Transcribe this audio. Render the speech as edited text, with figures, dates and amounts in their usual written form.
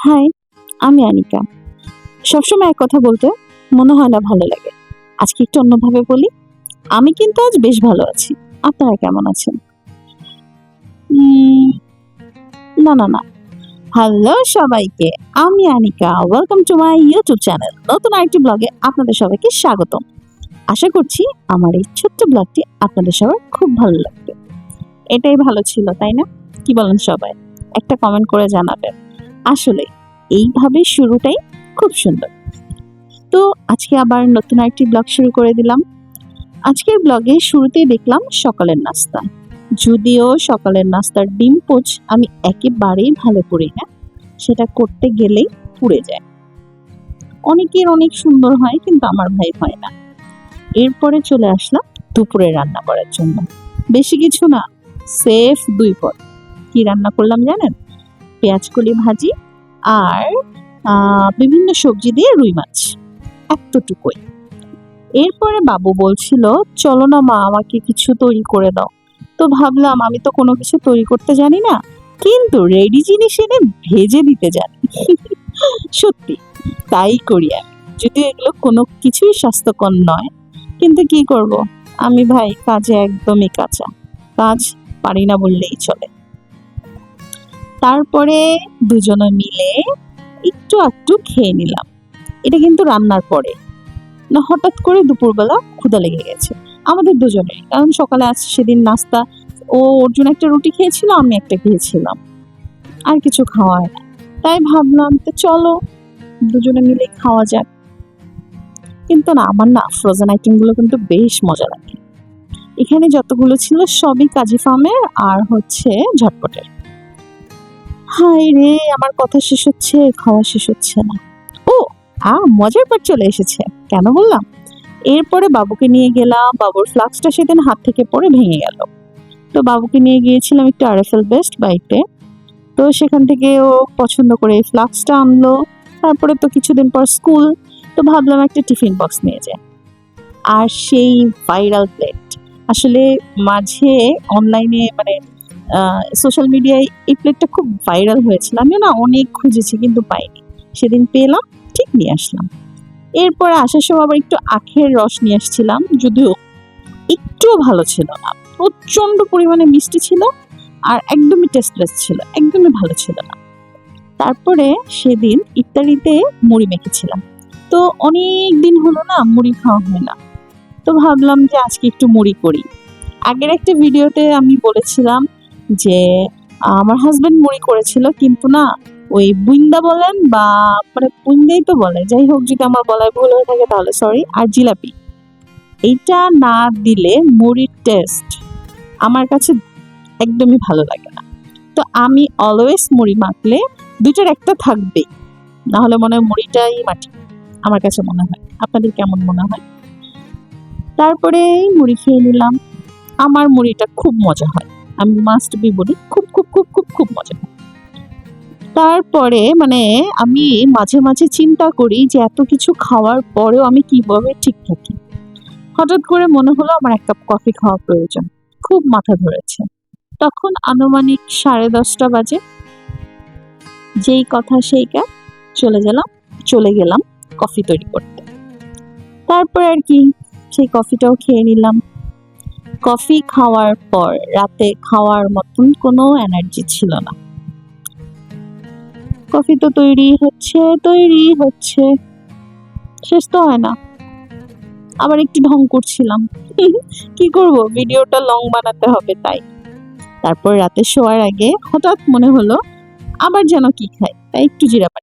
High, আমি আনিকা। সবসময় এক কথা বলতে মনে হয় না ভালো লাগে। আজকে একটু অন্যভাবে বলি। আমি কিন্তু আজ বেশ ভালো আছি। আপনারা কেমন আছেন? উম না, না, না। হ্যালো সবাইকে। আমি Anika. Welcome to my YouTube channel. নতুন আরেকটি ব্লগে আপনাদের সবাইকে স্বাগতম। আশা করছি আমার এই ছোট্ট ব্লগটি আপনাদের সবার খুব ভালো লাগবে। এটাই ভালো ছিল, তাই না? কি বলেন সবাই? একটা কমেন্ট করে জানাবেন। আসলে এইভাবে শুরুটাই খুব সুন্দর। তো আজকে আবার নতুন আরেকটি ব্লগ শুরু করে দিলাম। আজকের ব্লগে শুরুতেই দেখলাম সকালের নাস্তা। যদিও সকালের নাস্তার ডিম পোচ আমি একেবারেই ভালো করি না, সেটা করতে গেলেই পুড়ে যায়। অনেকের অনেক সুন্দর হয়, কিন্তু আমার ভাই হয় না। এরপরে চলে আসলাম দুপুরে রান্না করার জন্য। বেশি কিছু না, সেফ ২ পদ। কি রান্না করলাম জানেন? পেঁয়াজকলি ভাজি আর বিভিন্ন সবজি দিয়ে রুই মাছ, এতটুকুই। এরপরে বাবু বলছিল, চলো না মা, আমাকে কিছু তৈরি করে দাও। তো ভাবলাম আমি তো কোনো কিছু তৈরি করতে জানি না, কিন্তু রেডি জিনিস এনে ভেজে দিতে জানি। সত্যি তাই করি আমি। যদিও এগুলো কোনো কিছুই স্বাস্থ্যকর নয়, কিন্তু কি করব, আমি ভাই কাজে একদমই কাঁচা। কাজ পারি না বললেই চলে। তারপরে দুজনে মিলে একটু একটু খেয়ে নিলাম। এটা কিন্তু রান্নার পরে না, হঠাৎ করে দুপুরবেলা ক্ষুধা লেগে গেছে আমাদের দুজনের। কারণ সকালে আজ সেদিন নাস্তা ও অর্জুন একটা রুটি খেয়েছিল, আমি একটা খেয়েছিলাম, আর কিছু খাওয়া হয় না। তাই ভাবলাম তো চলো দুজনে মিলে খাওয়া যাক। কিন্তু না, আমার না ফ্রোজেন আইটেম গুলো কিন্তু বেশ মজা লাগে। এখানে যতগুলো ছিল সবই কাজী ফার্মের আর হচ্ছে ঝটপটের। হাই রে, আমার কথা শেষ হচ্ছে, খাওয়া শেষ হচ্ছে না। ও মজার পার্ট চলে এসেছে, কেন বললাম? এরপরে বাবুকে নিয়ে গেলাম। বাবুর ফ্লাক্সটা সেদিন হাত থেকে পড়ে ভেঙে গেল। তো বাবুকে নিয়ে গিয়েছিলাম একটু আরএফএল বেস্ট বাইতে। তো সেখান থেকে ও পছন্দ করে এই ফ্লাক্সটা আনলো। তারপরে তো কিছুদিন পর স্কুল। তো ভাবলাম একটা টিফিন বক্স নিয়ে যাই। আর সেই ভাইরাল প্লেট, আসলে মাঝে অনলাইনে মানে সোশ্যাল মিডিয়ায় এই প্লেটটা খুব ভাইরাল হয়েছিল। আমিও না অনেক খুঁজেছি কিন্তু পাইনি। সেদিন পেলাম, ঠিক নিয়ে আসলাম। এরপরে আসার সময় আবার একটু আখের রস নিয়ে আসছিলাম, যদিও একটুও ভালো ছিল না। প্রচন্ড পরিমাণে মিষ্টি ছিল আর একদমই টেস্টলেস ছিল, একদমই ভালো ছিল না। তারপরে সেদিন ইফতারিতে মুড়ি মেখেছিলাম। তো অনেক দিন হলো না মুড়ি খাওয়া হয় না। তো ভাবলাম যে আজকে একটু মুড়ি করি। আগের একটা ভিডিওতে আমি বলেছিলাম যে আমার হাজবেন্ড মুড়ি করেছিল, কিন্তু না ওই বুইন্দা বলেন বা মানে বুইন্দাই তো বলে, যাই হোক, যদি আমার বলায় ভুল হয়ে থাকে তাহলে সরি। আর জিলাপি, এইটা না দিলে মুড়ির টেস্ট আমার কাছে একদমই ভালো লাগে না। তো আমি অলওয়েজ মুড়ি মাখলে দুইটার একটা থাকবেই, না হলে মনে হয় মুড়িটাই মাটি। আমার কাছে মনে হয়, আপনাদের কেমন মনে হয়? তারপরে মুড়ি খেয়ে নিলাম। আমার মুড়িটা খুব মজা হয়, আমি মাস্ট বি বলি, খুব খুব খুব খুব খুব মজা হয়। তারপরে মানে আমি মাঝে মাঝে চিন্তা করি যে এত কিছু খাওয়ার পরেও আমি কিভাবে ঠিক থাকি। হঠাৎ করে মনে হলো আমার এক কাপ কফি খাওয়া প্রয়োজন, খুব মাথা ধরেছে। তখন আনুমানিক 10:30 বাজে। যেই কথা সেই কাজ, চলে গেলাম কফি তৈরি করতে। তারপর আর কি, সেই কফিটাও খেয়ে নিলাম। কফি খাওয়ার পর রাতে খাওয়ার মতন কোনো এনার্জি ছিল না। কফি তো তৈরি হচ্ছে, শেষ তো হয় না। আবার একটু ঢং করছিলাম। কি করব, ভিডিওটা লং বানাতে হবে তাই। তারপর রাতে শোয়ার আগে হঠাৎ মনে হলো আবার যেন কি খাই, তাই একটু জিরা পানি